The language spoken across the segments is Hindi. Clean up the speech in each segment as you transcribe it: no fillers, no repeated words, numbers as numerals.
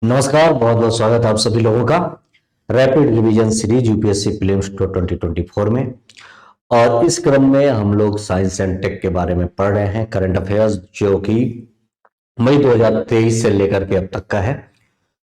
नमस्कार, बहुत बहुत स्वागत है आप सभी लोगों का rapid revision series UPSC prelims 2024 में। और इस क्रम में हम लोग साइंस एंड टेक के बारे में पढ़ रहे हैं, करंट अफेयर्स जो कि मई 2023 से लेकर के अब तक का है।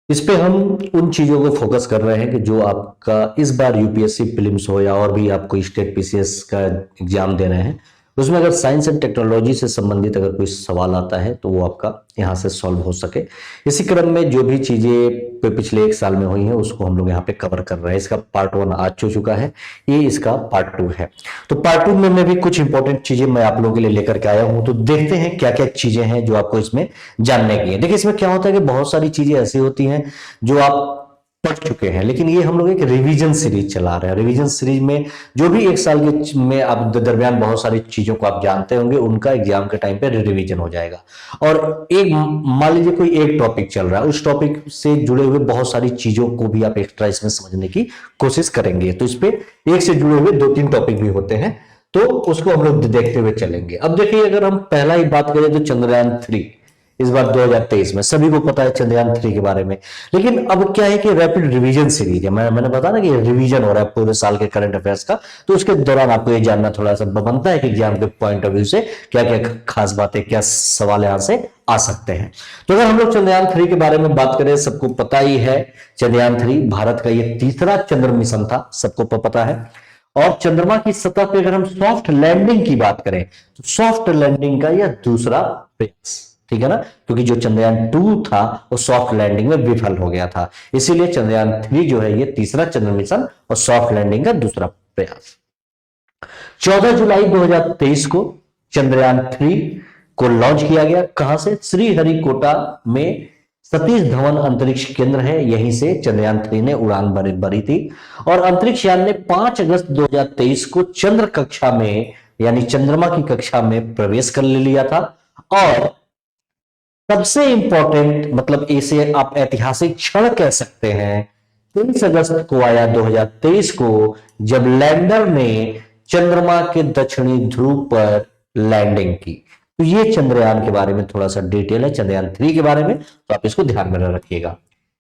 इस पे हम उन चीजों को फोकस कर रहे हैं कि जो आपका इस बार यूपीएससी प्रीलिम्स हो या और भी आप कोई स्टेट पीसीएस का एग्जाम दे रहे हैं, उसमें अगर साइंस एंड टेक्नोलॉजी से संबंधित अगर कोई सवाल आता है तो वो आपका यहाँ से सॉल्व हो सके। इसी क्रम में जो भी चीजें पिछले एक साल में हुई हैं उसको हम लोग यहाँ पे कवर कर रहे हैं। इसका पार्ट 1 आ चुका है, ये इसका पार्ट 2 है। तो पार्ट 2 में मैं भी कुछ इंपॉर्टेंट चीजें मैं आप लोगों के लिए लेकर के आया हूं, तो देखते हैं क्या क्या चीजें हैं जो आपको इसमें जानने की है। देखिए, इसमें क्या होता है कि बहुत सारी चीजें ऐसी होती हैं जो आप पढ़ चुके हैं, लेकिन ये हम लोग एक रिवीजन सीरीज चला रहे हैं। रिवीजन सीरीज में जो भी एक साल के में आप दरमियान बहुत सारी चीजों को आप जानते होंगे, उनका एग्जाम के टाइम पे रिवीजन हो जाएगा। और एक मान लीजिए कोई एक टॉपिक चल रहा है, उस टॉपिक से जुड़े हुए बहुत सारी चीजों को भी आप एक्स्ट्रा इसमें समझने की कोशिश करेंगे। तो इस पे एक से जुड़े हुए 2-3 टॉपिक भी होते हैं, तो उसको हम लोग देखते हुए चलेंगे। अब देखिए, अगर हम पहला ही बात करें तो चंद्रयान 3 इस बार 2023 में सभी को पता है चंद्रयान 3 के बारे में। लेकिन अब क्या है कि रैपिड रिवीजन सीरीज है, मैंने बताया ना कि रिवीजन हो रहा है पूरे साल के करंट अफेयर्स का, तो उसके दौरान आपको ये जानना थोड़ा सा बनता है कि एग्जाम के पॉइंट ऑफ व्यू से क्या क्या खास बातें, क्या सवाल यहां से आ सकते हैं। तो अगर हम लोग चंद्रयान 3 के बारे में बात करें, सबको पता ही है चंद्रयान 3 भारत का ये तीसरा चंद्र मिशन था, सबको पता है। और चंद्रमा की सतह पे अगर हम सॉफ्ट लैंडिंग की बात करें तो सॉफ्ट लैंडिंग का यह दूसरा प्रयास, ठीक है ना, क्योंकि जो चंद्रयान 2 था वो सॉफ्ट लैंडिंग में विफल हो गया था। इसीलिए चंद्रयान 3 जो है ये तीसरा चंद्र मिशन और सॉफ्ट लैंडिंग का दूसरा प्रयास। 14 जुलाई 2023 को चंद्रयान 3 को लॉन्च किया गया। कहां से? श्रीहरिकोटा में सतीश धवन अंतरिक्ष केंद्र है, यहीं से चंद्रयान 3 ने उड़ान भरी थी। और अंतरिक्ष यान ने 5 अगस्त 2023 को चंद्र कक्षा में यानी चंद्रमा की कक्षा में प्रवेश कर लिया था। और सबसे इंपॉर्टेंट, मतलब इसे आप ऐतिहासिक क्षण कह सकते हैं, 23 अगस्त को आया 2023 को, जब लैंडर ने चंद्रमा के दक्षिणी ध्रुव पर लैंडिंग की। तो ये चंद्रयान के बारे में थोड़ा सा डिटेल है चंद्रयान 3 के बारे में, तो आप इसको ध्यान में रखिएगा।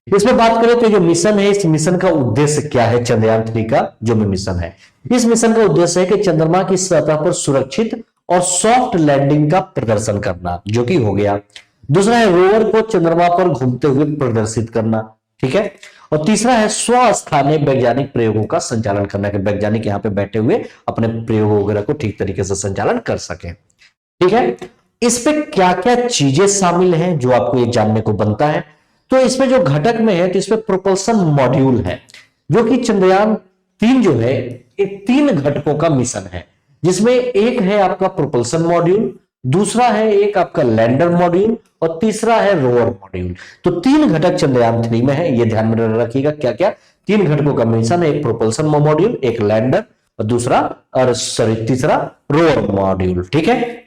इसमें बात करें तो जो मिशन है, इस मिशन का उद्देश्य क्या है? चंद्रयान 3 का जो मिशन है, इस मिशन का उद्देश्य है कि चंद्रमा की सतह पर सुरक्षित और सॉफ्ट लैंडिंग का प्रदर्शन करना, जो कि हो गया। दूसरा है रोवर को चंद्रमा पर घूमते हुए प्रदर्शित करना, ठीक है। और तीसरा है स्वस्थानीय वैज्ञानिक प्रयोगों का संचालन करना, कि वैज्ञानिक यहाँ पे बैठे हुए अपने प्रयोगों वगैरह को ठीक तरीके से संचालन कर सके, ठीक है। इस पे क्या क्या चीजें शामिल हैं जो आपको ये जानने को बनता है? तो इसमें जो घटक में है, तो इसमें प्रोपल्सन मॉड्यूल है, जो कि चंद्रयान 3 जो है ये 3 घटकों का मिशन है, जिसमें एक है आपका प्रोपल्सन मॉड्यूल, दूसरा है एक आपका लैंडर मॉड्यूल और तीसरा है रोवर मॉड्यूल। तो 3 घटक चंद्रयान 3 में है, ये ध्यान में रखिएगा। क्या क्या 3 घटकों का मिशन है? एक प्रोपल्सन मॉड्यूल, एक लैंडर और दूसरा और सॉरी तीसरा रोवर मॉड्यूल, ठीक है।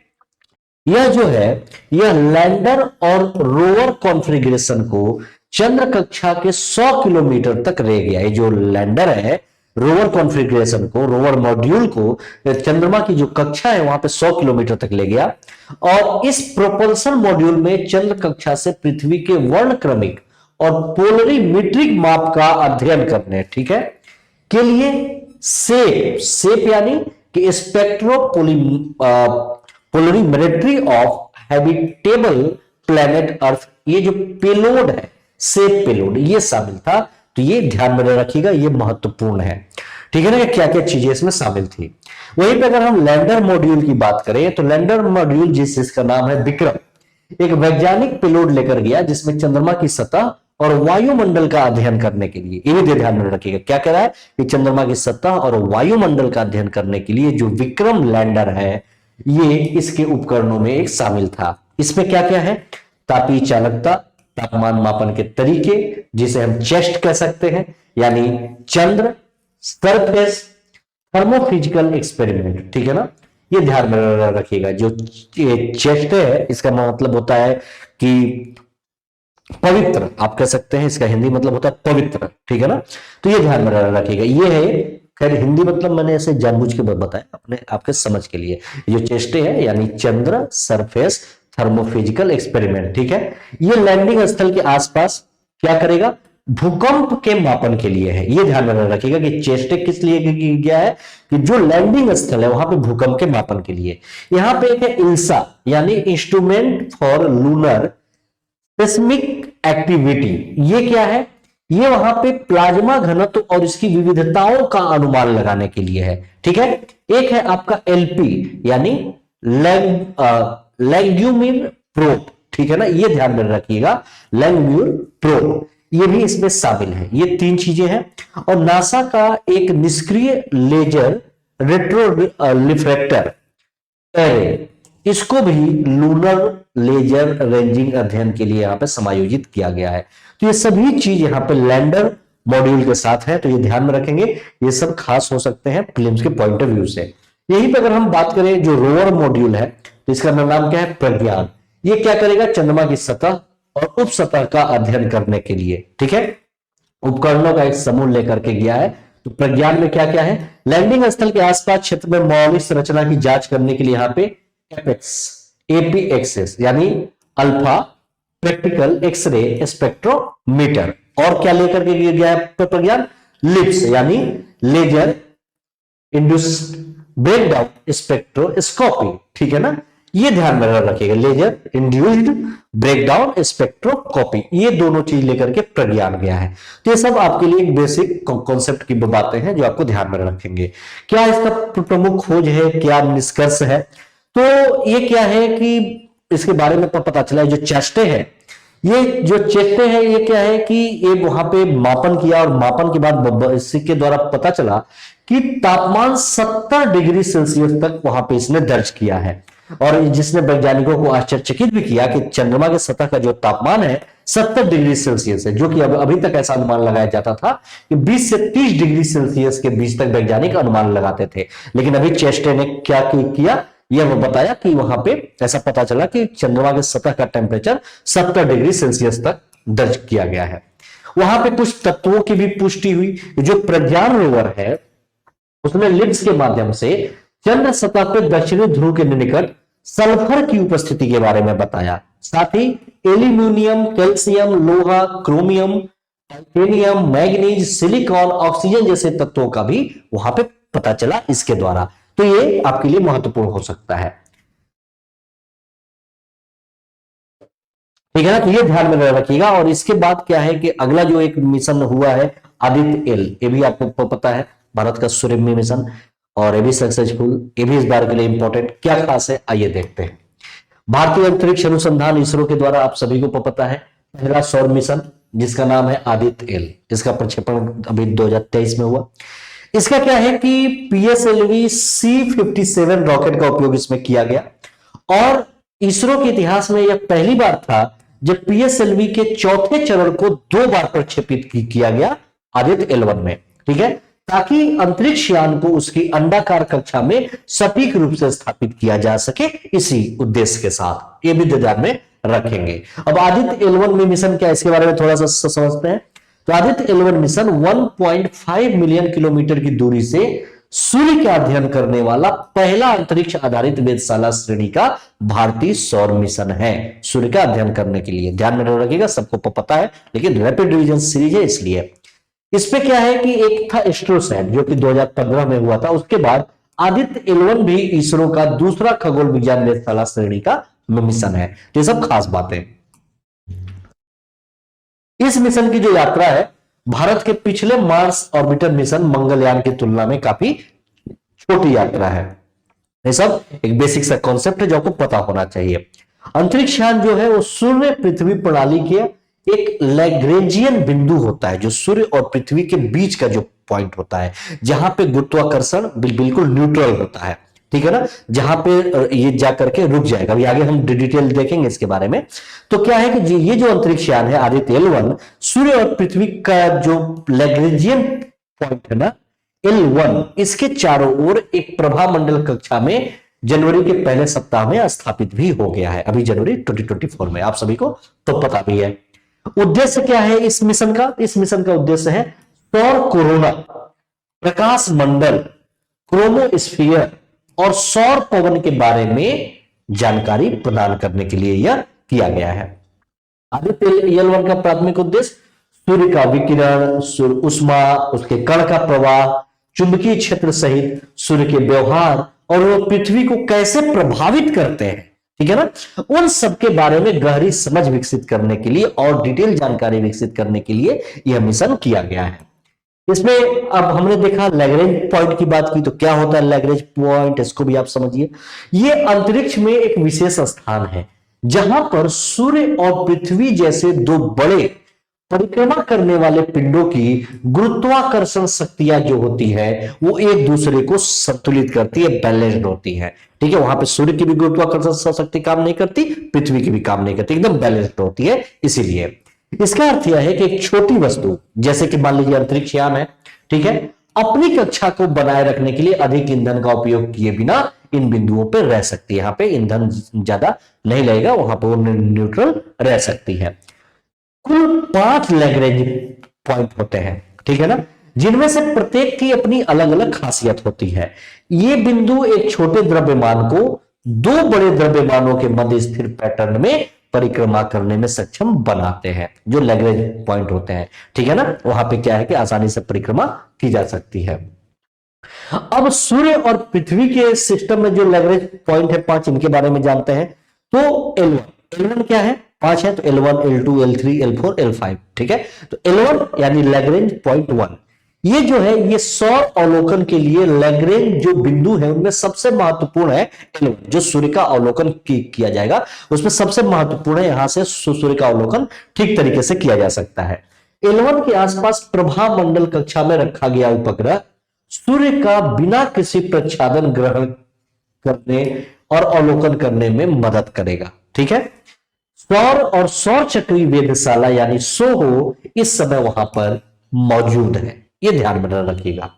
यह जो है यह लैंडर और रोवर कॉन्फ़िगरेशन को चंद्र कक्षा के 100 किलोमीटर तक ले गया। ये जो लैंडर है, रोवर कॉन्फ़िगरेशन को, रोवर मॉड्यूल को चंद्रमा की जो कक्षा है वहां पे 100 किलोमीटर तक ले गया। और इस प्रोपल्सन मॉड्यूल में चंद्र कक्षा से पृथ्वी के वर्णक्रमिक और पोलरीमीट्रिक माप का अध्ययन करने, ठीक है, के लिए सेप यानी कि spectropolarimetry of habitable planet Earth, ये जो पेलोड है, सेप पेलोड, ये शामिल था। तो ये ध्यान में रखिएगा, ये महत्वपूर्ण है, ठीक है ना, क्या क्या चीजें इसमें शामिल थी। वहीं पे अगर हम लैंडर मॉड्यूल की बात करें तो लैंडर मॉड्यूल जिसका नाम है विक्रम, एक वैज्ञानिक पेलोड लेकर गया जिसमें चंद्रमा की सतह और वायुमंडल का अध्ययन करने के लिए, ये भी ध्यान में रखिएगा, क्या कह रहा है कि चंद्रमा की सतह और वायुमंडल का अध्ययन करने के लिए जो विक्रम लैंडर है, ये इसके उपकरणों में एक शामिल था। इसमें क्या क्या है? तापीय चालकता, तापमान मापन के तरीके, जिसे हम चेस्ट कह सकते हैं, यानी चंद्र, सरफेस, थर्मोफिजिकल एक्सपेरिमेंट, ठीक है ना, ये ध्यान में रखिएगा। जो चेस्ट है इसका मतलब होता है कि पवित्र, आप कह सकते हैं, इसका हिंदी मतलब होता है पवित्र, ठीक है ना। तो ये ध्यान में रखिएगा। ये है, खैर हिंदी मतलब मैंने ऐसे जानबूझ के बताया अपने आपके समझ के लिए। ये जो चेष्टे है यानी चंद्र, सरफेस, थर्मोफिजिकल एक्सपेरिमेंट, ठीक है। ये लैंडिंग स्थल के आसपास क्या करेगा, भूकंप के मापन के लिए है। ये ध्यान में रखिएगा कि चेस्टेक किस लिए गया है, कि जो लैंडिंग स्थल है वहां पे भूकंप के मापन के लिए। यहां पे एक है इल्सा यानी instrument for lunar seismic activity. ये क्या है, ये वहां पे प्लाज्मा घनत्व और इसकी विविधताओं का अनुमान लगाने के लिए है। ठीक है, एक है आपका एलपी यानी लैंग्यूमिर प्रोब। ठीक है ना, ये ध्यान में रखिएगा, लैंग्यूमिर प्रोब ये भी इसमें शामिल है। ये तीन चीजें हैं। और नासा का एक निष्क्रिय लेजर रेट्रो रिफ्रैक्टर एरे, इसको भी लूनर लेजर रेंजिंग अध्ययन के लिए यहां पे समायोजित किया गया है। तो ये सभी चीज यहां पे लैंडर मॉड्यूल के साथ है, तो ये ध्यान में रखेंगे। ये सब खास हो सकते हैं फिल्म्स के पॉइंट ऑफ व्यू से। यहीं पे अगर हम बात करें जो रोवर मॉड्यूल है, तो इसका नाम क्या है, प्रज्ञान। ये क्या करेगा, चंद्रमा की सतह और उप सतह का अध्ययन करने के लिए, ठीक है, उपकरणों का एक समूह लेकर के गया है। तो प्रज्ञान में क्या क्या है, लैंडिंग स्थल के आसपास क्षेत्र में मौलिक संरचना की जांच करने के लिए यहां पे एपेक्स एपीएक्सएस यानी अल्फा प्रैक्टिकल एक्सरे स्पेक्ट्रोमीटर, और क्या लेकर के गया है प्रज्ञान, लिप्स यानी लेजर इंड्यूस्ड ब्रेकडाउन स्पेक्ट्रोस्कोपी। ठीक है ना, ये ध्यान में रखिएगा, लेजर इंड्यूस्ड ब्रेकडाउन स्पेक्ट्रोस्कोपी, ये दोनों चीज लेकर के प्रज्ञान गया है। तो ये सब आपके लिए एक बेसिक कॉन्सेप्ट की बातें हैं जो आपको ध्यान में रखेंगे। क्या इसका प्रमुख खोज है, क्या निष्कर्ष है, तो ये क्या है कि इसके बारे में पता चला है। जो चेस्टे है, ये जो चेस्टे है ये क्या है कि ये वहां पे मापन किया और मापन के बाद इसके द्वारा पता चला कि तापमान 70 डिग्री सेल्सियस तक वहां पे इसने दर्ज किया है। और जिसने वैज्ञानिकों को आश्चर्यचकित भी किया कि चंद्रमा के सतह का जो तापमान है 70 डिग्री सेल्सियस है, जो कि अभी तक ऐसा अनुमान लगाया जाता था कि 20 से 30 डिग्री सेल्सियस के बीच तक वैज्ञानिक अनुमान लगाते थे। लेकिन अभी चेस्टे ने क्या किया, यह बताया कि वहां पे ऐसा पता चला कि चंद्रमा के सतह का टेम्परेचर 70 डिग्री सेल्सियस तक दर्ज किया गया है। वहां पे कुछ तत्वों की भी पुष्टि हुई। जो प्रज्ञान रोवर है उसने लिप्स के माध्यम से चंद्र सतह पर दक्षिणी ध्रुव के निकट सल्फर की उपस्थिति के बारे में बताया। साथ ही एल्यूमिनियम, कैल्शियम, लोहा, chromium, titanium, manganese, silicon, oxygen जैसे तत्वों का भी वहां पे पता चला इसके द्वारा। तो ये आपके लिए महत्वपूर्ण हो सकता है। ठीक है ना, तो ये ध्यान में रखिएगा। और इसके बाद क्या है कि अगला जो एक मिशन हुआ है आदित्य एल, ये भी आपको पता है भारत का सूर्य मिशन, और ये भी सक्सेसफुल, ये भी इस बार के लिए इंपॉर्टेंट। क्या खास है आइए देखते हैं। भारतीय अंतरिक्ष अनुसंधान इसरो के द्वारा आप सभी को पता है पहला सौर मिशन जिसका नाम है आदित्य एल, इसका प्रक्षेपण अभी 2023 में हुआ। इसका क्या है कि पीएसएलवी C-57 रॉकेट का उपयोग इसमें किया गया, और इसरो के इतिहास में यह पहली बार था जब पीएसएलवी के चौथे चरण को 2 बार प्रक्षेपित किया गया आदित्य L1 में। ठीक है, ताकि अंतरिक्ष यान को उसकी अंडाकार कक्षा में सटीक रूप से स्थापित किया जा सके, इसी उद्देश्य के साथ। ये भी ध्यान में रखेंगे। अब आदित्य L1 में मिशन क्या है इसके बारे में थोड़ा सा समझते हैं। तो Aditya L1 mission 1.5 million kilometre की दूरी से सूर्य का अध्ययन करने वाला पहला अंतरिक्ष आधारित वेधशाला श्रेणी का भारतीय सौर मिशन है। सूर्य का अध्ययन करने के लिए ध्यान में रखिएगा, सबको पता है, लेकिन रैपिड रिवीजन सीरीज है इसलिए। इस पे क्या है कि एक था एस्ट्रोसैट जो कि 2015 में हुआ था। उसके बाद आदित्य L1 भी इसरो का दूसरा खगोल विज्ञान वेधशाला श्रेणी का मिशन है। ये सब खास बातें। इस मिशन की जो यात्रा है भारत के पिछले मार्स ऑर्बिटर मिशन मंगलयान की तुलना में काफी छोटी यात्रा है। ये सब एक बेसिक सा कॉन्सेप्ट है जो आपको पता होना चाहिए। अंतरिक्ष यान जो है वो सूर्य पृथ्वी प्रणाली के एक लैग्रेंजियन बिंदु होता है, जो सूर्य और पृथ्वी के बीच का जो पॉइंट होता है, जहां पे गुरुत्वाकर्षण बिल्कुल न्यूट्रल होता है। ठीक है ना, जहां पे ये जाकर के रुक जाएगा। अभी आगे हम डिटेल देखेंगे इसके बारे में। तो क्या है कि ये जो अंतरिक्ष यान है आदित्य L1 सूर्य और पृथ्वी का जो लैग्रेंजियन पॉइंट है ना L1, इसके चारों ओर एक प्रभामंडल कक्षा में जनवरी के पहले सप्ताह में स्थापित भी हो गया है। अभी जनवरी 2024 में, आप सभी को तो पता भी है। उद्देश्य क्या है इस मिशन का? इस मिशन का उद्देश्य है सौर कोरोना, प्रकाश मंडल, क्रोमोस्फीयर और सौर पवन के बारे में जानकारी प्रदान करने के लिए यह किया गया है। आदित्य L1 का प्राथमिक उद्देश्य सूर्य का विकिरण, उष्मा, उसके कण का प्रवाह, चुंबकीय क्षेत्र सहित सूर्य के व्यवहार और वो पृथ्वी को कैसे प्रभावित करते हैं, ठीक है ना, उन सब के बारे में गहरी समझ विकसित करने के लिए और डिटेल जानकारी विकसित करने के लिए यह मिशन किया गया है। इसमें अब हमने देखा लैग्रेंज पॉइंट की बात की, तो क्या होता है लैग्रेंज पॉइंट, इसको भी आप समझिए। ये अंतरिक्ष में एक विशेष स्थान है जहां पर सूर्य और पृथ्वी जैसे दो बड़े परिक्रमा करने वाले पिंडों की गुरुत्वाकर्षण शक्तियां जो होती है वो एक दूसरे को संतुलित करती है, बैलेंस्ड होती है, ठीक है। वहां पे सूर्य की भी गुरुत्वाकर्षण शक्ति काम नहीं करती, पृथ्वी की भी काम नहीं करती, एकदम बैलेंस्ड होती है। इसीलिए इसका अर्थ यह है कि एक छोटी वस्तु जैसे कि मान लीजिए अंतरिक्ष यान है, ठीक है, अपनी कक्षा को बनाए रखने के लिए अधिक ईंधन का उपयोग किए बिना इन बिंदुओं पर रह सकती है। यहां पे ईंधन ज्यादा नहीं लगेगा, वहां पर न्यूट्रल रह सकती है। कुल 5 लैग्रेंज पॉइंट होते हैं, ठीक है ना, जिनमें से प्रत्येक की अपनी अलग अलग खासियत होती है। ये बिंदु एक छोटे द्रव्यमान को दो बड़े द्रव्यमानों के मध्य स्थिर पैटर्न में परिक्रमा करने में सक्षम बनाते हैं, जो लैग्रेंज पॉइंट होते हैं, ठीक है ना। वहां पे क्या है कि आसानी से परिक्रमा की जा सकती है। अब सूर्य और पृथ्वी के सिस्टम में जो लैग्रेंज पॉइंट है 5, इनके बारे में जानते हैं। तो L1 क्या है, 5 है, तो L1, L2, L3, L4, L5, ठीक है। तो L1 यानी लैग्रेंज पॉइंट 1, ये जो है ये सौर अवलोकन के लिए लैग्रेंज जो बिंदु है उनमें सबसे महत्वपूर्ण है L1, जो सूर्य का अवलोकन किया जाएगा उसमें सबसे महत्वपूर्ण है। यहां से सूर्य का अवलोकन ठीक तरीके से किया जा सकता है। L1 के आसपास प्रभा मंडल कक्षा में रखा गया उपग्रह सूर्य का बिना किसी प्रच्छादन ग्रहण करने और अवलोकन करने में मदद करेगा, ठीक है। सौर और सौर चक्री वेधशाला यानी सोहो इस समय वहां पर मौजूद है, ये ध्यान में रखिएगा।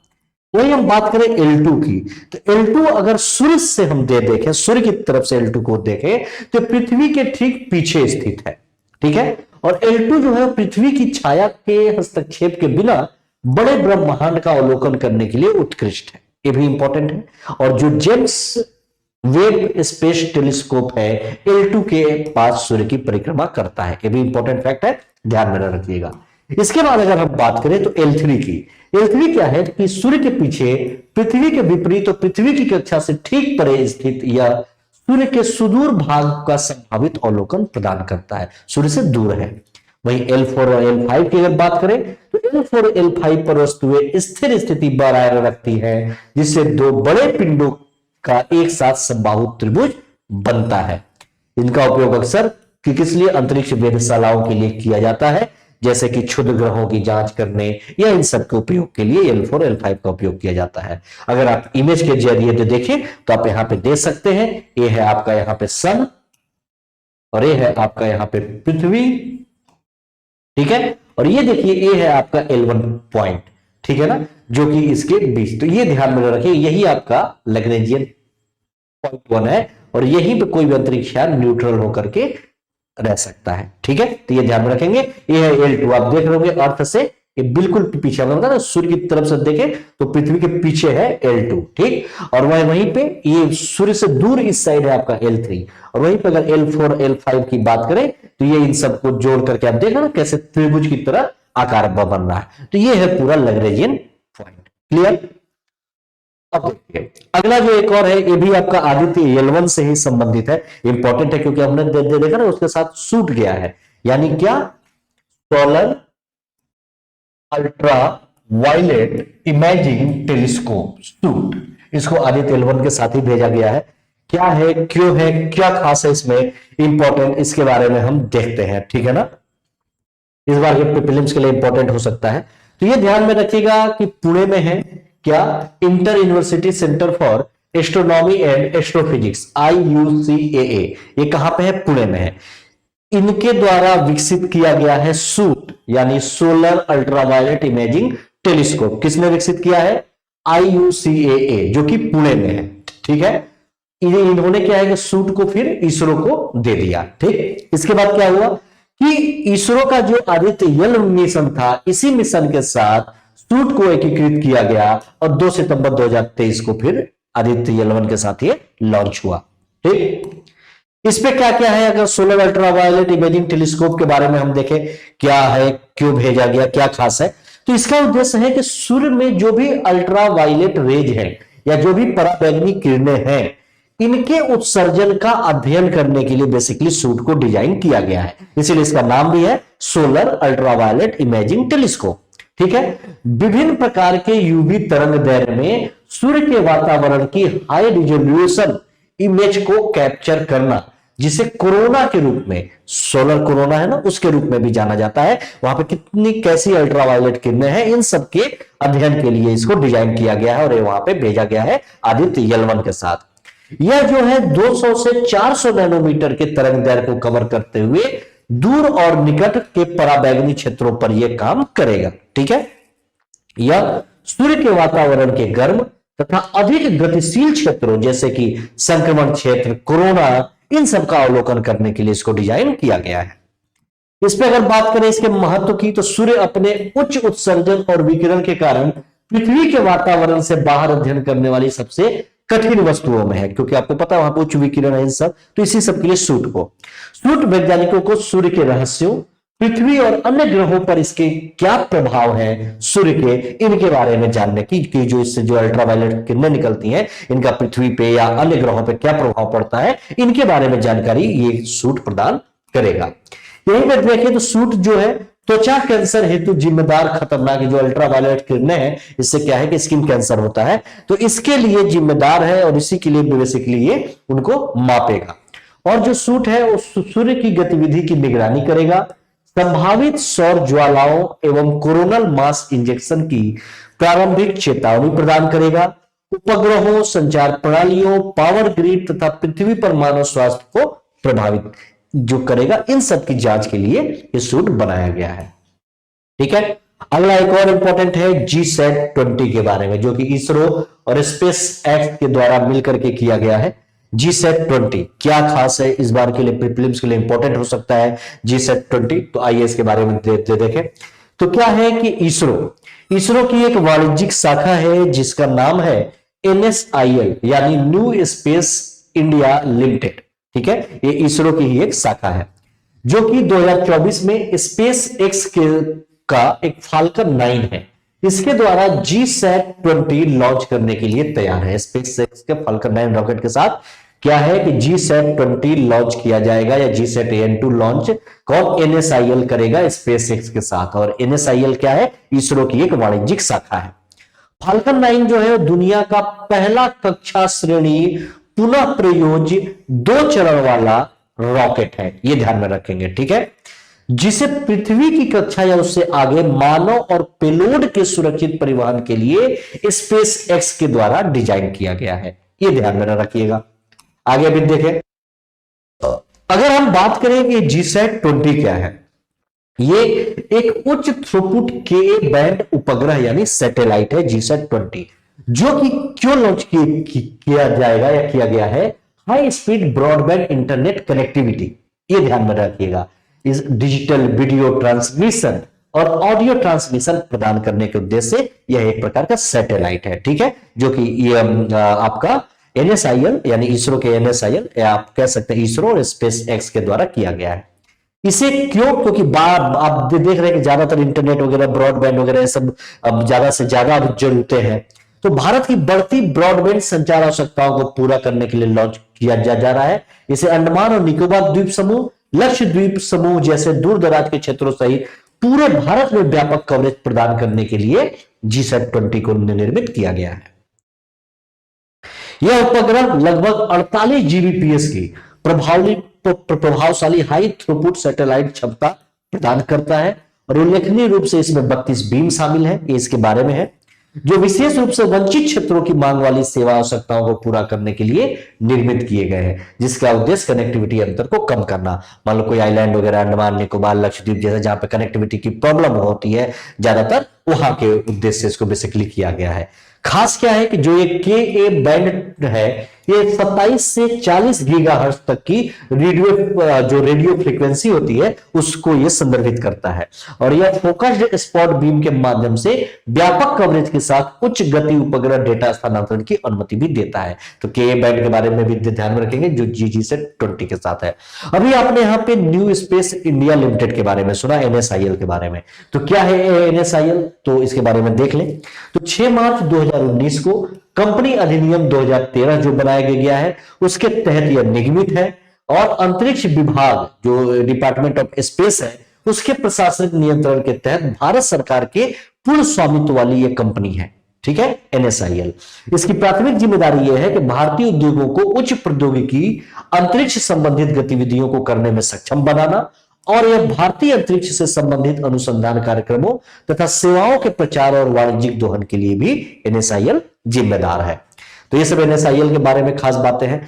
वही हम बात करें L2 की, तो L2 अगर सूर्य से हम देखें, सूर्य की तरफ से L2 को देखें तो पृथ्वी के ठीक पीछे स्थित है, ठीक है। और L2 जो है पृथ्वी की छाया के हस्तक्षेप के बिना बड़े ब्रह्मांड का अवलोकन करने के लिए उत्कृष्ट है, ये भी इंपॉर्टेंट है। और जो जेम्स वेब स्पेस टेलीस्कोप है L2 के पास सूर्य की परिक्रमा करता है, ये भी इंपॉर्टेंट फैक्ट है, ध्यान में रखिएगा। इसके बाद अगर हम बात करें तो L3 की, L3 क्या है कि सूर्य के पीछे पृथ्वी के विपरीत और पृथ्वी की कक्षा से ठीक परे स्थित यह सूर्य के सुदूर भाग का संभावित अवलोकन प्रदान करता है, सूर्य से दूर है। वहीं L4 और L5 की अगर बात करें तो L4 और L5 पर वस्तुएं स्थिर स्थिति बरकरार रखती है, जिससे दो बड़े पिंडों का एक साथ समबाहु त्रिभुज बनता है। इनका उपयोग अक्सर किस लिए अंतरिक्ष वेधशालाओं के लिए किया जाता है, जैसे कि क्षुद्र ग्रहों की जांच करने या इन सब के उपयोग के लिए L4 L5 का उपयोग किया जाता है। अगर आप इमेज के जरिए से देखें तो आप यहां पे देख सकते हैं, ये है आपका यहां पे सन और ये है आपका यहां पे पृथ्वी, ठीक है। और ये देखिए ये है आपका L1 पॉइंट, ठीक है ना, जो कि इसके बीच, तो ये ध्यान में रखिए यही आपका लैग्रेंजियन पॉइंट 1 है और यहीं पे कोई भी अंतरिक्ष यान न्यूट्रल होकर के रह सकता है, ठीक है। तो ये ध्यान में रखेंगे। ये है L2, आप देख रहे होंगे अर्थ से ये बिल्कुल पीछे, ना सूर्य की तरफ से देखें तो पृथ्वी के पीछे है L2, ठीक। और वहीं पे ये सूर्य से दूर इस साइड है आपका L3, और वहीं पे अगर L4 L5 की बात करें तो ये इन सबको जोड़ करके आप देखा ना कैसे त्रिभुज की तरह आकार बन रहा है। तो ये है पूरा लैग्रेंजियन पॉइंट, क्लियर। अब देखिए अगला जो एक और है, ये भी आपका आदित्य L1 से ही संबंधित है, इंपॉर्टेंट है क्योंकि हमने देखा ना उसके साथ सूट गया है, यानी क्या, solar ultra violet imaging telescope suit, इसको आदित्य L1 के साथ ही भेजा गया है। क्या है, क्यों है, क्या खास है इसमें, इंपॉर्टेंट, इसके बारे में हम देखते हैं, ठीक है ना। इस बार के प्रीलिम्स के लिए इंपॉर्टेंट हो सकता है। तो ये ध्यान में रखिएगा कि पुणे में है क्या, inter university centre for astronomy and astrophysics IUCAA, ये कहां पे है, पुणे में है। इनके द्वारा विकसित किया गया है सूट यानी सोलर अल्ट्रावायलेट इमेजिंग टेलीस्कोप, किसने विकसित किया है, IUCAA, जो कि पुणे में है, ठीक है। इन्होंने क्या है कि सूट को फिर इसरो को दे दिया, ठीक। इसके बाद क्या हुआ कि इसरो का जो आदित्य L मिशन था, इसी मिशन के साथ सूट को एकीकृत किया गया और 2 सितंबर 2023 को फिर आदित्य L1 के साथ ये लॉन्च हुआ, ठीक। इस पे क्या क्या है, अगर सोलर अल्ट्रावायलेट इमेजिंग टेलीस्कोप के बारे में हम देखें, क्या है, क्यों भेजा गया, क्या खास है, तो इसका उद्देश्य है कि सूर्य में जो भी अल्ट्रावायलेट रेज है या जो भी पराबैंगनी किरणें हैं, इनके उत्सर्जन का अध्ययन करने के लिए बेसिकली सूट को डिजाइन किया गया है। इसीलिए इसका नाम भी है सोलर अल्ट्रावायलेट इमेजिंग टेलीस्कोप। ठीक है, विभिन्न प्रकार के यूवी तरंग दैर्ध्य में सूर्य के वातावरण की हाई रिजोल्यूशन इमेज को कैप्चर करना, जिसे कोरोना के रूप में, सोलर कोरोना है ना, उसके रूप में भी जाना जाता है। वहां पे कितनी कैसी अल्ट्रावायलेट किरणें हैं, इन सब के अध्ययन के लिए इसको डिजाइन किया गया है और ये वहां पे भेजा गया है आदित्य L1 के साथ। यह जो है 200 से 400 नैनोमीटर के तरंग दैर्ध्य को कवर करते हुए दूर और निकट के पराबैंगनी क्षेत्रों पर यह काम करेगा। ठीक है, यह सूर्य के वातावरण के गर्म तथा अधिक गतिशील क्षेत्रों जैसे कि संक्रमण क्षेत्र, कोरोना, इन सब का अवलोकन करने के लिए इसको डिजाइन किया गया है। इस पे अगर बात करें इसके महत्व की, तो सूर्य अपने उच्च उत्सर्जन और विकिरण के कारण पृथ्वी के वातावरण से बाहर अध्ययन करने वाली सबसे कठिन वस्तुओं में है, क्योंकि आपको पता है वहां पर उच्च विकिरण है इन सब, तो इसी सब के लिए सूट वैज्ञानिकों को सूर्य के रहस्यों, पृथ्वी और अन्य ग्रहों पर इसके क्या प्रभाव है सूर्य के, इनके बारे में जानने की, कि जो इससे जो अल्ट्रावायलेट किरणें निकलती हैं, इनका पृथ्वी पे या अन्य ग्रहों पे क्या प्रभाव पड़ता है, इनके बारे में जानकारी ये सूट प्रदान करेगा। यही पर देखें तो सूट जो है त्वचा कैंसर हेतु जिम्मेदार खतरनाक जो अल्ट्रावायलेट किरणें हैं, इससे क्या है कि स्किन कैंसर होता है, तो इसके लिए जिम्मेदार है और इसी के लिए बेसिकली ये उनको मापेगा। और जो सूट है वो सूर्य की गतिविधि की निगरानी करेगा, संभावित सौर ज्वालाओं एवं कोरोनल मास इंजेक्शन की प्रारंभिक चेतावनी प्रदान करेगा, उपग्रहों, संचार प्रणालियों, पावर ग्रिड तथा पृथ्वी पर मानव स्वास्थ्य को प्रभावित जो करेगा, इन सब की जांच के लिए ये सूट बनाया गया है। ठीक है, अगला एक और इंपॉर्टेंट है GSAT-20 के बारे में, जो कि इसरो और स्पेस एक्स के द्वारा मिलकर के किया गया है। GSAT-20 क्या खास है, इस बार के लिए प्रीलिम्स के लिए इंपॉर्टेंट हो सकता है GSAT-20, तो आइए इसके बारे में देखें। तो क्या है कि इसरो की एक वाणिज्यिक शाखा है जिसका नाम है NSIL यानी न्यू स्पेस इंडिया लिमिटेड। ठीक है, ये इसरो की ही एक शाखा है जो कि 2024 में स्पेस एक्स का एक फाल्कन 9 है, इसके द्वारा GSAT-20 लॉन्च करने के लिए तैयार है। स्पेस एक्स के फाल्कन 9 रॉकेट के साथ क्या है कि GSAT-20 लॉन्च किया जाएगा, या GSAT-AN2 लॉन्च कौन, NSIL करेगा स्पेस एक्स के साथ। और NSIL क्या है, इसरो की एक वाणिज्यिक शाखा है। फाल्कन 9 जो है दुनिया का पहला कक्षा श्रेणी पुनः प्रयोज्य 2 चरण वाला रॉकेट है, ये ध्यान में रखेंगे। ठीक है, जिसे पृथ्वी की कक्षा या उससे आगे मानव और पेलोड के सुरक्षित परिवहन के लिए स्पेस एक्स के द्वारा डिजाइन किया गया है, ये ध्यान में रखिएगा। आगे भी देखें, अगर हम बात करें कि GSAT-20 क्या है, ये एक उच्च थ्रूपुट के बैंड उपग्रह यानी सैटेलाइट है GSAT-20, जो कि क्यों लॉन्च किया जाएगा या किया गया है, high speed broadband internet connectivity, ये ध्यान में रखिएगा। इस डिजिटल वीडियो ट्रांसमिशन और ऑडियो ट्रांसमिशन प्रदान करने के उद्देश्य से यह एक प्रकार का सैटेलाइट है। ठीक है, जो कि ये आपका NSIL यानी इसरो के NSIL, या आप कह सकते हैं इसरो और स्पेस एक्स के द्वारा किया गया है। इसे क्यों, क्योंकि आप देख रहे हैं कि ज्यादातर इंटरनेट वगैरह, ब्रॉडबैंड वगैरह सब अब ज्यादा से ज्यादा जरूरतें हैं, तो भारत की बढ़ती ब्रॉडबैंड संचार आवश्यकताओं को पूरा करने के लिए लॉन्च किया जा रहा है। इसे अंडमान और निकोबार द्वीप समूह, लक्षद्वीप समूह जैसे दूर दराज के क्षेत्रों सहित पूरे भारत में व्यापक कवरेज प्रदान करने के लिए GSAT-20 को निर्मित किया गया है। यह उपग्रह लगभग 48 Gbps की प्रभावशाली हाई थ्रूपुट सैटेलाइट क्षमता प्रदान करता है, और उल्लेखनीय रूप से इसमें 32 बीम शामिल है, ये इसके बारे में है, जो विशेष रूप से वंचित क्षेत्रों की मांग वाली सेवा आवश्यकताओं को पूरा करने के लिए निर्मित किए गए हैं, जिसका उद्देश्य कनेक्टिविटी अंतर को कम करना। मान लो कोई आइलैंड वगैरह, अंडमान निकोबार, लक्षद्वीप जैसे जहां पे कनेक्टिविटी की प्रॉब्लम होती है ज्यादातर, वहां के उद्देश्य से इसको बेसिकली किया गया है। खास क्या है कि जो ये के ए बैंड है, ये 27 से 40 गीगाहर्ट्ज तक की रेडियो फ्रीक्वेंसी होती है, उसको ये संदर्भित करता है। और यह फोकस्ड स्पॉट बीम के माध्यम से व्यापक कवरेज के साथ उच्च गति उपग्रह डेटा स्थानांतरण की अनुमति भी देता है। तो के ए बैंड के बारे में भी ध्यान में रखेंगे, जो जीजी से 20 के साथ है। अभी आपने यहाँ पे न्यू स्पेस इंडिया लिमिटेड के बारे में सुना, एनएसआईएल के बारे में। तो क्या है एनएसआईएल, तो इसके बारे में देख लें। तो 6 मार्च 2019 को कंपनी अधिनियम 2013 जो बनाया गया है, उसके तहत यह निगमित है और अंतरिक्ष विभाग जो डिपार्टमेंट ऑफ स्पेस है, उसके प्रशासनिक नियंत्रण के तहत भारत सरकार के पूर्ण स्वामित्व वाली यह कंपनी है। ठीक है, एनएसआईएल। इसकी प्राथमिक जिम्मेदारी यह है कि भारतीय उद्योगों को उच्च प्रौद्योगिकी अंतरिक्ष संबंधित गतिविधियों को करने में सक्षम बनाना और यह भारतीय अंतरिक्ष से संबंधित अनुसंधान कार्यक्रमों तथा सेवाओं के प्रचार और वाणिज्यिक दोहन के लिए भी एनएसआईएल जिम्मेदार है। तो ये सब एनएसआईएल के बारे में खास बातें हैं।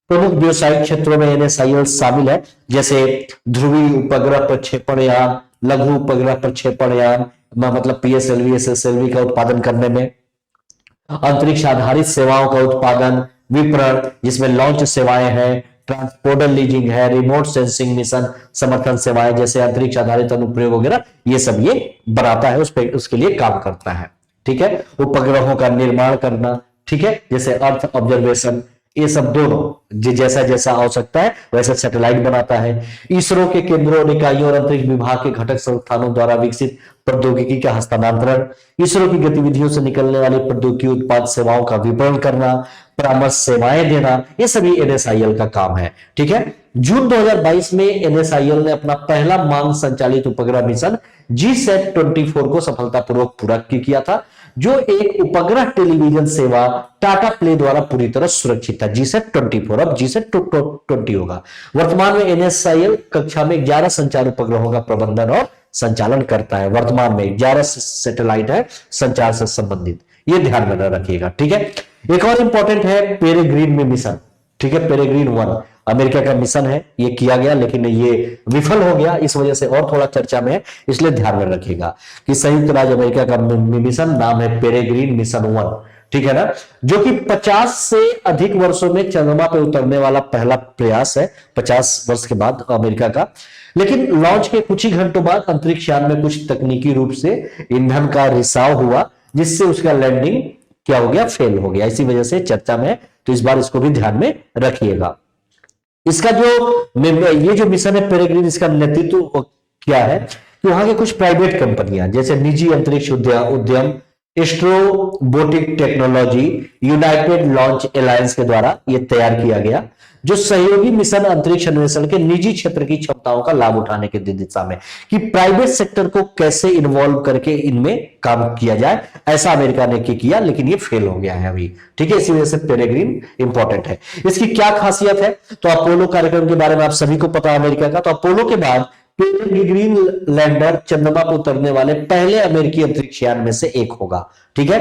प्रमुख व्यवसायिक क्षेत्रों में एनएसआईएल शामिल है, जैसे ध्रुवीय उपग्रह प्रक्षेपण यान, लघु उपग्रह प्रक्षेपण यान, मतलब पीएसएलवी एसएसएलवी का उत्पादन करने में, अंतरिक्ष आधारित सेवाओं का उत्पादन विपणन, जिसमें लॉन्च सेवाएं हैं, ट्रांसपोर्टर लीजिंग है, रिमोट सेंसिंग मिशन समर्थन सेवाएं जैसे अंतरिक्ष आधारित अनुप्रयोग वगैरह, ये सब ये बनाता है, उसके लिए काम करता है। ठीक है, उपग्रहों का निर्माण करना, ठीक है, जैसे अर्थ ऑब्जर्वेशन, ये सब दोनों जैसा जैसा आवश्यकता है वैसा सैटेलाइट बनाता है। इसरो के केंद्रों, निकायों और अंतरिक्ष विभाग के घटक संस्थानों द्वारा विकसित प्रौद्योगिकी का हस्तांतरण, इसरो की गतिविधियों से निकलने वाली प्रौद्योगिकी उत्पाद सेवाओं का विपणन करना, परामर्श सेवाएं देना, ये सभी एनएसआईएल का काम है। ठीक है, जून 2022 में एनएसआईएल ने अपना पहला मांग संचालित उपग्रह मिशन GSAT-24 को सफलतापूर्वक पूरा किया था, जो एक उपग्रह टेलीविजन सेवा टाटा प्ले द्वारा पूरी तरह सुरक्षित था। GSAT-24 अब GSAT-20 होगा। वर्तमान में एनएसआईएल कक्षा में 11 संचार उपग्रहों का प्रबंधन और संचालन करता है। वर्तमान में 11 सैटेलाइट है संचार से संबंधित, ये ध्यान में रखिएगा। ठीक है, एक और इंपॉर्टेंट है पेरेग्रीन में मिशन। ठीक है, पेरेग्रीन 1 अमेरिका का मिशन है, ये किया गया लेकिन ये विफल हो गया, इस वजह से और थोड़ा चर्चा में है, इसलिए ध्यान में रखिएगा कि संयुक्त राज्य अमेरिका का मिशन नाम है पेरेग्रीन मिशन 1। ठीक है ना, जो कि 50 से अधिक वर्षों में चंद्रमा पर उतरने वाला पहला प्रयास है, 50 वर्ष के बाद अमेरिका का। लेकिन लॉन्च के कुछ ही घंटों बाद अंतरिक्ष यान में कुछ तकनीकी रूप से ईंधन का रिसाव हुआ, जिससे उसका लैंडिंग क्या हो गया, फेल हो गया। इसी वजह से चर्चा में, तो इस बार इसको भी ध्यान में रखिएगा। इसका ये जो मिशन है पेरेग्रीन, इसका नेतृत्व क्या है कि वहां के कुछ प्राइवेट कंपनियां जैसे निजी अंतरिक्ष उद्यम Astrobotic Technology, United Launch Alliance के द्वारा यह तैयार किया गया, जो सहयोगी मिशन अंतरिक्ष अन्वेषण के निजी क्षेत्र की क्षमताओं का लाभ उठाने की दिशा में, कि प्राइवेट सेक्टर को कैसे इन्वॉल्व करके इनमें काम किया जाए, ऐसा अमेरिका ने किया, लेकिन ये फेल हो गया है अभी। ठीक है, इसी वजह से पेरेग्रीन इंपॉर्टेंट है। इसकी क्या खासियत है, तो अपोलो कार्यक्रम के बारे में आप सभी को पता है अमेरिका का। तो अपोलो के बाद पेरेग्रीन लैंडर चंद्रमा पर उतरने वाले पहले अमेरिकी अंतरिक्ष यान में से एक होगा। ठीक है,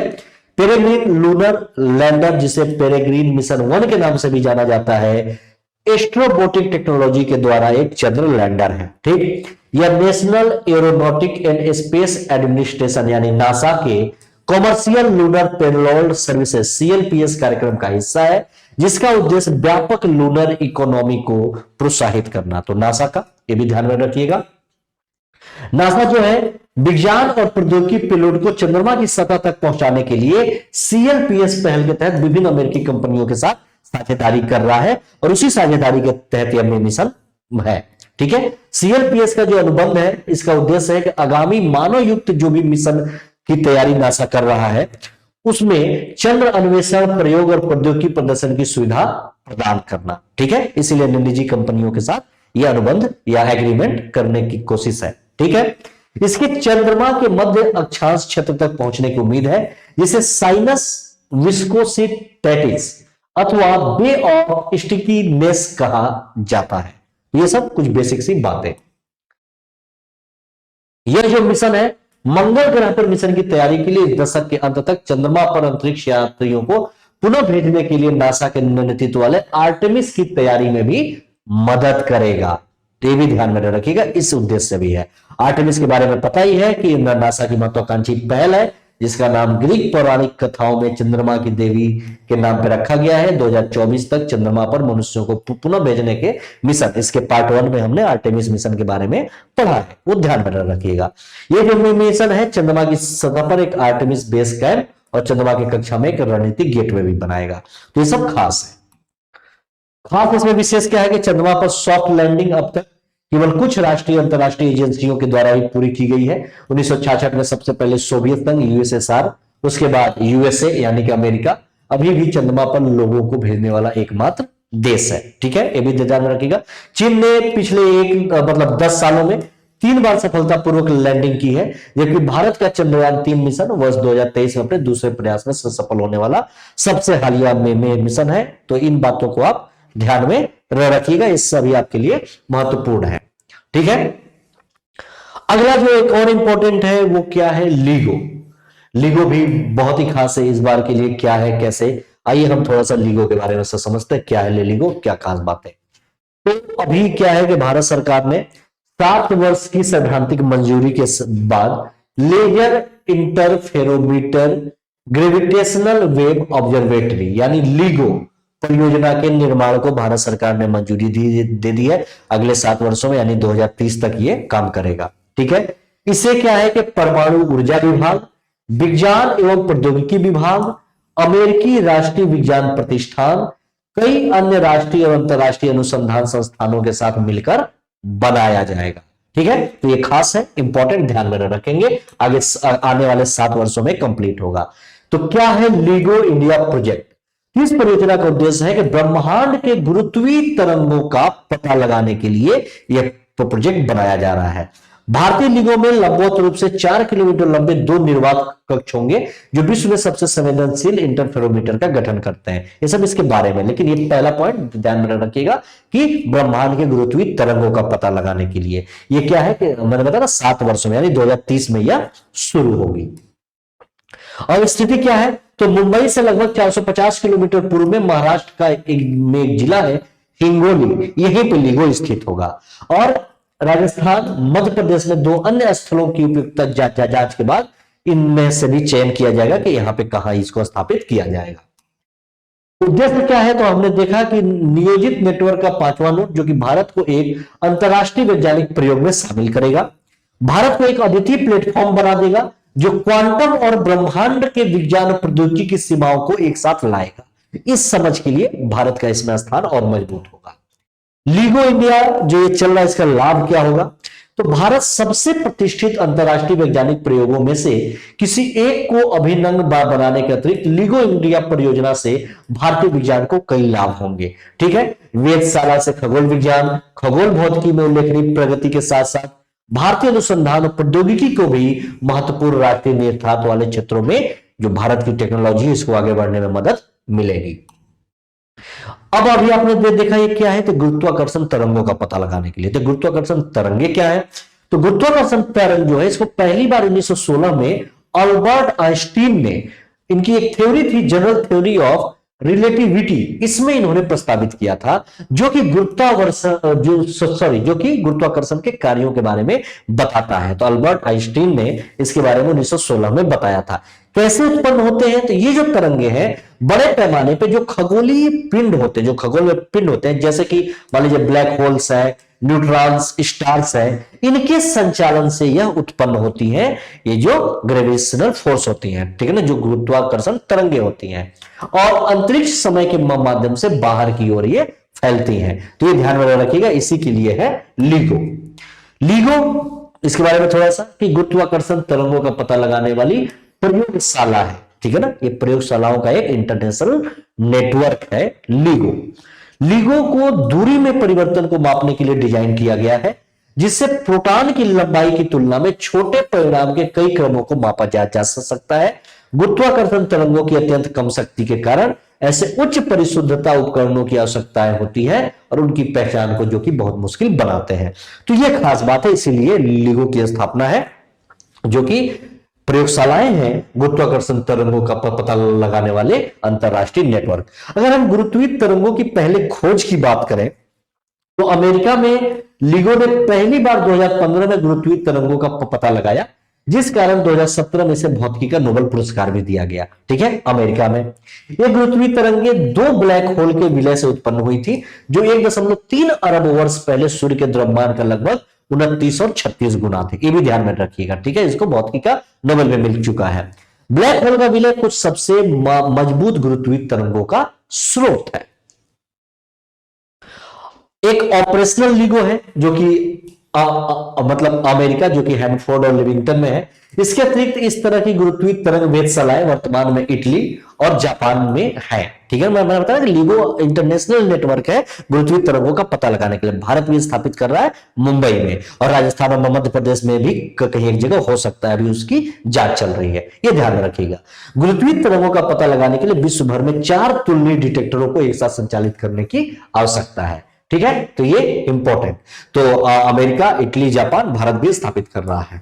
पेरेग्रीन लूनर लैंडर, जिसे पेरेग्रीन मिशन 1 के नाम से भी जाना जाता है, एस्ट्रोबोटिक टेक्नोलॉजी के द्वारा एक चंद्र लैंडर है। ठीक, यह national aeronautic and space administration यानी नासा के commercial lunar payload services CLPS कार्यक्रम का हिस्सा है, जिसका उद्देश्य व्यापक लूनर इकोनॉमी को प्रोत्साहित करना। तो नासा का ये भी ध्यान में रखिएगा। नासा जो है विज्ञान और प्रौद्योगिकी पेलोड को चंद्रमा की सतह तक पहुंचाने के लिए CLPS पहल के तहत विभिन्न अमेरिकी कंपनियों के साथ साझेदारी कर रहा है, और उसी साझेदारी के तहत यह मिशन है। ठीक है, CLPS का जो अनुबंध है, इसका उद्देश्य है कि आगामी मानव युक्त जो भी मिशन की तैयारी नासा कर रहा है, उसमें चंद्र अन्वेषण प्रयोग और प्रौद्योगिकी प्रदर्शन की सुविधा प्रदान करना। ठीक है, इसीलिए निजी कंपनियों के साथ यह अनुबंध या एग्रीमेंट करने की कोशिश है। ठीक है, इसके चंद्रमा के मध्य अक्षांश क्षेत्र तक पहुंचने की उम्मीद है, जिसे साइनस विस्कोसिटैटिस अथवा बे ऑफ स्टिकीनेस कहा जाता है। ये सब कुछ बेसिक सी बातें। यह जो मिशन है मंगल ग्रह पर मिशन की तैयारी के लिए इस दशक के अंत तक चंद्रमा पर अंतरिक्ष यात्रियों को पुनः भेजने के लिए नासा के नेतृत्व वाले आर्टेमिस की तैयारी में भी मदद करेगा। ये भी ध्यान में रखिएगा, इस उद्देश्य से भी है। आर्टेमिस के बारे में पता ही है कि नासा की महत्वाकांक्षी पहल है, जिसका नाम ग्रीक पौराणिक कथाओं में चंद्रमा की देवी के नाम पर रखा गया है। 2024 तक चंद्रमा पर मनुष्यों को पुनः भेजने के मिशन, इसके पार्ट 1 में हमने आर्टेमिस मिशन के बारे में पढ़ा है, वो ध्यान में रखिएगा। ये जो मिशन है चंद्रमा की सतह पर एक आर्टेमिस बेस कैंप और चंद्रमा की कक्षा में एक रणनीतिक गेटवे भी बनाएगा। तो ये सब खास है। खास इसमें विशेष क्या है कि चंद्रमा पर सॉफ्ट लैंडिंग अब तक केवल कुछ राष्ट्रीय अंतरराष्ट्रीय एजेंसियों के द्वारा ही पूरी की गई है। 1966 में सबसे पहले सोवियत संघ यूएसएसआर, उसके बाद यूएसए यानी कि अमेरिका अभी भी चंद्रमा पर लोगों को भेजने वाला एकमात्र देश है। ठीक है, ये भी ध्यान में रखिएगा। चीन ने पिछले 10 सालों में 3 बार सफलतापूर्वक लैंडिंग की है, जबकि भारत का चंद्रयान 3 मिशन वर्ष 2023 में अपने दूसरे प्रयास में सफल होने वाला सबसे हालिया में मिशन है। तो इन बातों को आप ध्यान में रखिएगा, ये सभी आपके लिए महत्वपूर्ण है। ठीक है, अगला जो एक और इंपॉर्टेंट है वो क्या है, लीगो। लीगो भी बहुत ही खास है इस बार के लिए। क्या है, कैसे, आइए हम थोड़ा सा लीगो के बारे में समझते हैं। क्या है लीगो, क्या खास बात है। तो अभी क्या है कि भारत सरकार ने 7 वर्ष की सैद्धांतिक मंजूरी के बाद Laser Interferometer Gravitational Wave Observatory यानी लीगो परियोजना के निर्माण को भारत सरकार ने मंजूरी दे दी है। अगले 7 वर्षों में यानी 2030 तक ये काम करेगा। ठीक है, इसे क्या है कि परमाणु ऊर्जा विभाग, विज्ञान एवं प्रौद्योगिकी विभाग, अमेरिकी राष्ट्रीय विज्ञान प्रतिष्ठान, कई अन्य राष्ट्रीय एवं अंतरराष्ट्रीय अनुसंधान संस्थानों के साथ मिलकर बनाया जाएगा। ठीक है, तो ये खास है, इंपॉर्टेंट, ध्यान में रखेंगे। आगे आने वाले 7 वर्षों में कंप्लीट होगा। तो क्या है लीगो इंडिया प्रोजेक्ट। इस परियोजना का उद्देश्य है कि ब्रह्मांड के गुरुत्वीय तरंगों का पता लगाने के लिए यह प्रोजेक्ट बनाया जा रहा है। भारतीय लीगो में लंबवत रूप से 4 किलोमीटर लंबे 2 निर्वात कक्ष होंगे जो विश्व में सबसे संवेदनशील इंटरफेरोमीटर का गठन करते हैं। ये सब इसके बारे में, लेकिन ये पहला पॉइंट ध्यान में रखिएगा कि ब्रह्मांड के गुरुत्वीय तरंगों का पता लगाने के लिए ये क्या है कि मैंने बताया 7 वर्षों में यानी 2030 में यह शुरू होगी। और स्थिति क्या है, तो मुंबई से लगभग 450 किलोमीटर पूर्व में महाराष्ट्र का एक जिला है हिंगोली, यहीं पे लीगो स्थित होगा। और राजस्थान, मध्य प्रदेश में 2 अन्य स्थलों की उपयुक्तता जांच के बाद इनमें से भी चयन किया जाएगा कि यहां पे कहां इसको स्थापित किया जाएगा। उद्देश्य क्या है, तो हमने देखा कि नियोजित नेटवर्क का 5वां नोड जो कि भारत को एक अंतरराष्ट्रीय वैज्ञानिक प्रयोग में शामिल करेगा, भारत को एक अद्वितीय प्लेटफॉर्म बना देगा जो क्वांटम और ब्रह्मांड के विज्ञान और प्रौद्योगिकी की सीमाओं को एक साथ लाएगा। इस समझ के लिए भारत का इसमें स्थान और मजबूत होगा। लीगो इंडिया जो ये चल रहा है, इसका लाभ क्या होगा, तो भारत सबसे प्रतिष्ठित अंतरराष्ट्रीय वैज्ञानिक प्रयोगों में से किसी एक को अभिन्न बनाने के अतिरिक्त लीगो इंडिया परियोजना से भारतीय विज्ञान को कई लाभ होंगे। ठीक है, वेधशाला से खगोल विज्ञान, खगोल भौतिकी में उल्लेखनीय प्रगति के साथ साथ भारतीय अनुसंधान और प्रौद्योगिकी को भी महत्वपूर्ण राष्ट्रीय निहितार्थ वाले क्षेत्रों में जो भारत की टेक्नोलॉजी इसको आगे बढ़ने में मदद मिलेगी। अब अभी आपने देखा ये क्या है, तो गुरुत्वाकर्षण तरंगों का पता लगाने के लिए। तो गुरुत्वाकर्षण तरंगे क्या है, तो गुरुत्वाकर्षण तरंग जो है इसको पहली बार 1916 में अल्बर्ट आइंस्टीन ने, इनकी एक थ्योरी थी जनरल थ्योरी ऑफ रिलेटिविटी, इसमें इन्होंने प्रस्तावित किया था जो कि गुरुत्वाकर्षण के कार्यों के बारे में बताता है। तो अल्बर्ट आइंस्टीन ने इसके बारे में 1916 में बताया था। कैसे उत्पन्न होते हैं, तो ये जो तरंगे हैं बड़े पैमाने पे जो खगोलीय पिंड होते हैं, जो खगोल में पिंड होते हैं, जैसे कि मान लीजिए ब्लैक होल्स है, न्यूट्रॉन्स, स्टार्स है, इनके संचालन से यह उत्पन्न होती हैं, ये जो ग्रेविटेशनल फोर्स होती हैं, ठीक है ना, जो गुरुत्वाकर्षण तरंगे होती हैं, और अंतरिक्ष समय के माध्यम से बाहर की ओर ये फैलती हैं। तो ये ध्यान में रखिएगा, इसी के लिए है लीगो। लीगो इसके बारे में थोड़ा सा कि गुरुत्वाकर्षण तरंगों का पता लगाने वाली प्रयोगशाला है। ठीक है ना, ये प्रयोगशालाओं का एक इंटरनेशनल नेटवर्क है लीगो। लीगो को दूरी में परिवर्तन को मापने के लिए डिजाइन किया गया है, जिससे प्रोटॉन की लंबाई की तुलना में छोटे परिणाम के कई क्रमों को मापा जा सकता है। गुरुत्वाकर्षण तरंगों की अत्यंत कम शक्ति के कारण ऐसे उच्च परिशुद्धता उपकरणों की आवश्यकताएं होती है और उनकी पहचान को जो कि बहुत मुश्किल बनाते हैं। तो यह खास बात है, इसीलिए लीगो की स्थापना है, जो कि प्रयोगशालाएं हैं गुरुत्वाकर्षण तरंगों का पता लगाने वाले अंतरराष्ट्रीय नेटवर्क। अगर हम गुरुत्वीय तरंगों की पहले खोज की बात करें तो अमेरिका में लीगो ने पहली बार 2015 में गुरुत्वीय तरंगों का पता लगाया, जिस कारण 2017 में इसे भौतिकी का नोबेल पुरस्कार भी दिया गया। ठीक है, अमेरिका में ये गुरुत्वीय तरंगे दो ब्लैक होल के विलय से उत्पन्न हुई थी, जो 1.3 अरब वर्ष पहले सूर्य के द्रव्यमान का लगभग 29 और 36 गुना थे। ये भी ध्यान में रखिएगा। ठीक है, इसको भौतिकी का नोबेल में मिल चुका है। ब्लैक होल का विलय कुछ सबसे मजबूत गुरुत्वीय तरंगों का स्रोत है। एक ऑपरेशनल LIGO है जो कि मतलब अमेरिका, जो कि हैनफोर्ड और लिविंगटन में है। इसके अतिरिक्त इस तरह की गुरुत्वीय तरंग वेधशालाएं वर्तमान में इटली और जापान में है। ठीक है, मैं बताया कि LIGO इंटरनेशनल नेटवर्क है गुरुत्वीय तरंगों का पता लगाने के लिए। भारत भी स्थापित कर रहा है मुंबई में, और राजस्थान और मध्य प्रदेश में भी कहीं एक जगह हो सकता है, अभी उसकी जांच चल रही है, ये ध्यान में रखिएगा। गुरुत्वीय तरंगों का पता लगाने के लिए विश्व भर में 4 तुलनीय डिटेक्टरों को एक साथ संचालित करने की आवश्यकता है। ठीक है, तो ये इंपॉर्टेंट। तो अमेरिका, इटली, जापान, भारत भी स्थापित कर रहा है।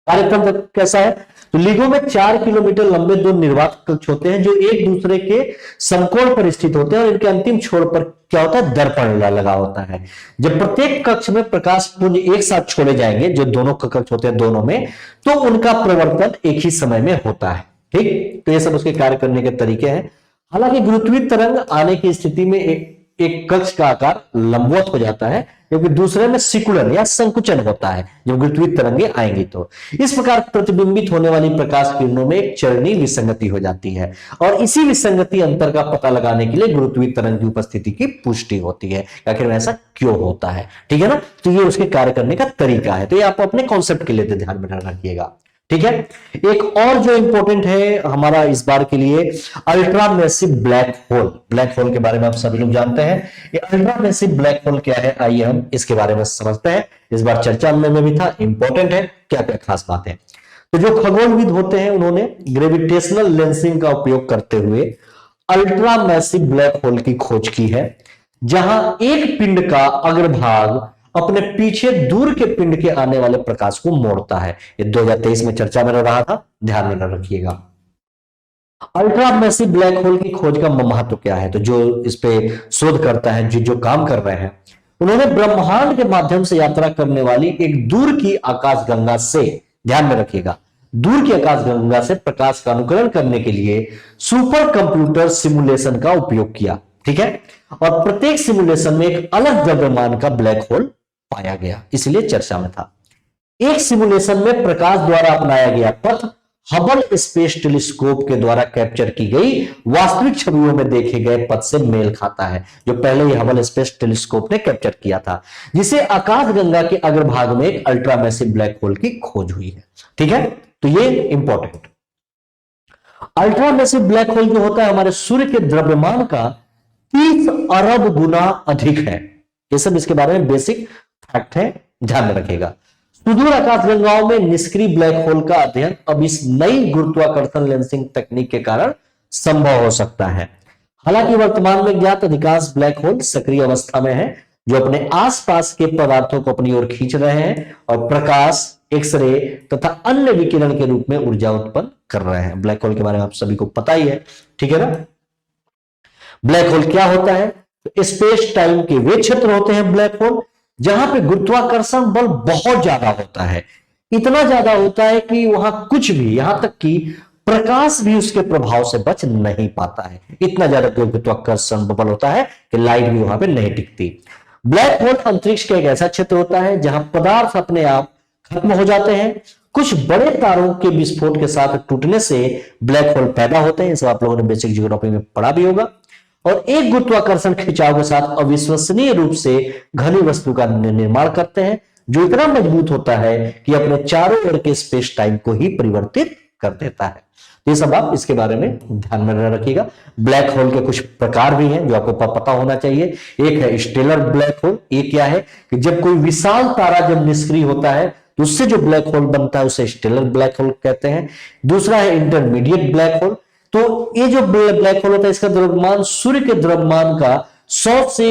कार्यक्रम कैसा है? तो LIGO में 4 किलोमीटर लंबे 2 निर्वात कक्ष होते हैं, जो एक दूसरे के समकोण पर स्थित होते हैं, और इनके अंतिम छोर पर क्या होता है? दर्पण लगा होता है। जब प्रत्येक कक्ष में प्रकाश पुंज एक साथ छोड़े जाएंगे, जो दोनों कक्ष होते हैं दोनों में, तो उनका प्रवर्तन एक ही समय में होता है। ठीक, तो ये सब उसके कार्य करने के तरीके हैं। हालांकि गुरुत्वीय तरंग आने की स्थिति में एक कक्ष का आकार लंबवत हो जाता है, क्योंकि दूसरे में सिकुड़न या संकुचन होता है जब गुरुत्वीय तरंगे आएंगी। तो इस प्रकार प्रतिबिंबित होने वाली प्रकाश किरणों में एक चरणीय विसंगति हो जाती है, और इसी विसंगति अंतर का पता लगाने के लिए गुरुत्वीय तरंग की उपस्थिति की पुष्टि होती है। आखिर में ऐसा क्यों होता है? ठीक है ना, तो ये उसके कार्य करने का तरीका है। तो ये आप अपने कॉन्सेप्ट के लिए ध्यान में रखिएगा। ठीक है, एक और जो इंपॉर्टेंट है हमारा इस बार के लिए, ultra massive black hole. Black hole के बारे में आप सभी लोग जानते हैं। ये अल्ट्रा मैसिव ब्लैक होल क्या है, आइए हम इसके बारे में समझते हैं। इस बार चर्चा में भी था, इंपॉर्टेंट है, क्या क्या खास बात है। तो जो खगोलविद होते हैं, उन्होंने ग्रेविटेशनल लेंसिंग का उपयोग करते हुए अल्ट्रा मैसिव ब्लैक होल की खोज की है, जहां एक पिंड का अग्रभाग अपने पीछे दूर के पिंड के आने वाले प्रकाश को मोड़ता है। ये 2023 में चर्चा में रहा था, ध्यान में रखिएगा। अल्ट्रा मैसिव ब्लैक होल की खोज का महत्व क्या है? तो जो इस पे शोध करता है, जो काम कर रहे हैं, उन्होंने ब्रह्मांड के माध्यम से यात्रा करने वाली एक दूर की आकाशगंगा से, ध्यान में रखिएगा, दूर की आकाशगंगा से प्रकाश का अनुकरण करने के लिए सुपर कंप्यूटर सिमुलेशन का उपयोग किया। ठीक है, और प्रत्येक सिमुलेशन में एक अलग द्रव्यमान का ब्लैक होल पाया गया, इसलिए चर्चा में था। एक सिमुलेशन में प्रकाश द्वारा अपनाया गया पथ हबल स्पेस टेलीस्कोप के द्वारा कैप्चर की गई वास्तविक छवियों में देखे गए पथ से मेल खाता है, जो पहले ही हबल स्पेस टेलीस्कोप ने कैप्चर किया था, जिसे आकाशगंगा के अग्रभाग में एक अल्ट्रा मैसिव ब्लैक होल की खोज हुई है। ठीक है, तो ये important. Ultra massive black hole जो होता है, हमारे सूर्य के द्रव्यमान का 30 अरब गुना अधिक है। ये सब इसके बारे में बेसिक फैक्ट है, ध्यान में रखेगा। सुदूर आकाशगंगाओं में निष्क्रिय ब्लैक होल का अध्ययन अब इस नई गुरुत्वाकर्षण लेंसिंग तकनीक के कारण संभव हो सकता है। हालांकि वर्तमान में ज्ञात अधिकांश ब्लैक होल सक्रिय अवस्था में है, जो अपने आसपास के पदार्थों को अपनी ओर खींच रहे हैं और प्रकाश, एक्सरे तथा अन्य विकिरण के रूप में ऊर्जा उत्पन्न कर रहे हैं। ब्लैक होल के बारे में आप सभी को पता ही है। ठीक है ना, ब्लैक होल क्या होता है? तो स्पेस टाइम के वे क्षेत्र होते हैं ब्लैक होल, जहां पे गुरुत्वाकर्षण बल बहुत ज्यादा होता है। इतना ज्यादा होता है कि वहां कुछ भी, यहां तक कि प्रकाश भी उसके प्रभाव से बच नहीं पाता है। इतना ज्यादा गुरुत्वाकर्षण बल होता है कि लाइट भी वहां पे नहीं टिकती। ब्लैक होल अंतरिक्ष का एक ऐसा क्षेत्र होता है जहां पदार्थ अपने आप खत्म हो जाते हैं। कुछ बड़े तारों के विस्फोट के साथ टूटने से ब्लैक होल पैदा होते हैं, इसे आप लोगों ने बेसिक ज्योग्राफी में पढ़ा भी होगा। और एक गुरुत्वाकर्षण खिंचाव के साथ अविश्वसनीय रूप से घनी वस्तु का निर्माण करते हैं, जो इतना मजबूत होता है कि अपने चारों ओर के स्पेस टाइम को ही परिवर्तित कर देता है। ये सब आप इसके बारे में ध्यान में रखिएगा। ब्लैक होल के कुछ प्रकार भी हैं जो आपको पता होना चाहिए। एक है स्टेलर ब्लैक होल। ये क्या है कि जब कोई विशाल तारा जब निष्क्रिय होता है तो उससे जो ब्लैक होल बनता है उसे स्टेलर ब्लैक होल कहते हैं। दूसरा है इंटरमीडिएट ब्लैक होल। तो ये जो ब्लैक होल होता है, इसका द्रव्यमान सूर्य के द्रव्यमान का 100 से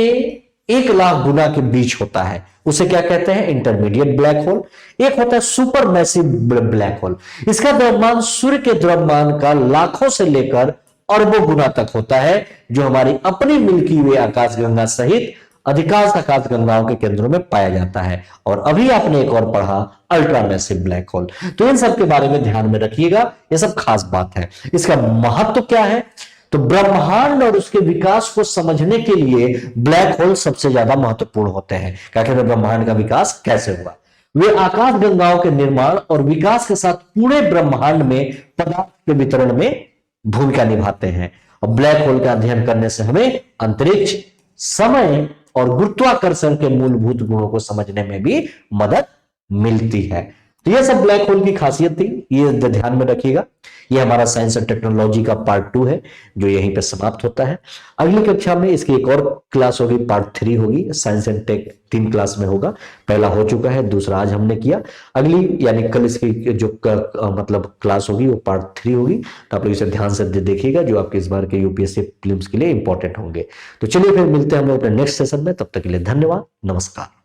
1 लाख गुना के बीच होता है, उसे क्या कहते हैं? Intermediate black hole. एक होता है सुपर मैसिव ब्लैक होल। इसका द्रव्यमान सूर्य के द्रव्यमान का लाखों से लेकर अरबों गुना तक होता है, जो हमारी अपनी मिल्की वे आकाशगंगा सहित अधिकांश आकाशगंगाओं के केंद्रों में पाया जाता है। और अभी आपने एक और पढ़ा, अल्ट्रा मैसिव ब्लैक होल। तो इन सब के बारे में ध्यान में रखिएगा, ये सब खास बात है। इसका महत्व क्या है? तो ब्रह्मांड और उसके विकास को समझने के लिए ब्लैक होल सबसे ज्यादा महत्वपूर्ण होते हैं। क्या कहते हैं, ब्रह्मांड का विकास कैसे हुआ। वे आकाश गंगाओं के निर्माण और विकास के साथ पूरे ब्रह्मांड में पदार्थ के वितरण में भूमिका निभाते हैं। और ब्लैक होल का अध्ययन करने से हमें अंतरिक्ष, समय और गुरुत्वाकर्षण के मूलभूत गुणों को समझने में भी मदद मिलती है। तो यह सब ब्लैक होल की खासियत थी, ये ध्यान में रखिएगा। ये हमारा साइंस एंड टेक्नोलॉजी का पार्ट 2 है जो यहीं पे समाप्त होता है। अगली कक्षा में इसकी एक और क्लास होगी, पार्ट 3 होगी। साइंस एंड टेक 3 क्लास में होगा, पहला हो चुका है, दूसरा आज हमने किया। अगली यानी कल इसकी जो मतलब क्लास होगी वो पार्ट 3 होगी। तो आप लोग इसे ध्यान से देखिएगा, जो आपके इस बार के यूपीएससी प्रीलिम्स के लिए इंपॉर्टेंट होंगे। तो चलिए फिर मिलते हैं हम लोग अपने नेक्स्ट सेशन में, तब तक के लिए धन्यवाद, नमस्कार।